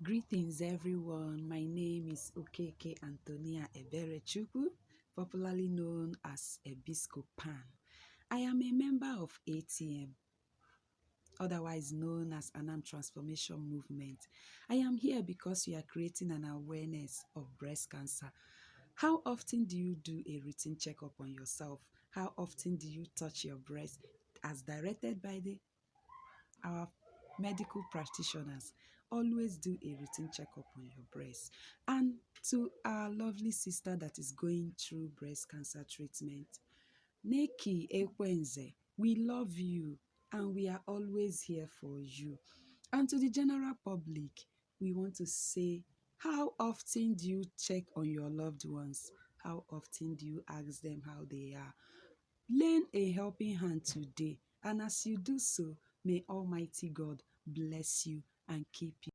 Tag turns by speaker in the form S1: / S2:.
S1: Greetings everyone, my name is Okeke Antonia Eberechukwu, popularly known as Episcopan. I am a member of ATM, otherwise known as Anam Transformation Movement. I am here because we are creating an awareness of breast cancer. How often do you do a routine checkup on yourself? How often do you touch your breast as directed by our medical practitioners? Always do a routine checkup on your breast. And to our lovely sister that is going through breast cancer treatment, Neki Ekwenze, we love you and we are always here for you. And to the general public, we want to say, how often do you check on your loved ones? How often do you ask them how they are? Lend a helping hand today, and as you do so, may Almighty God bless you and keep you.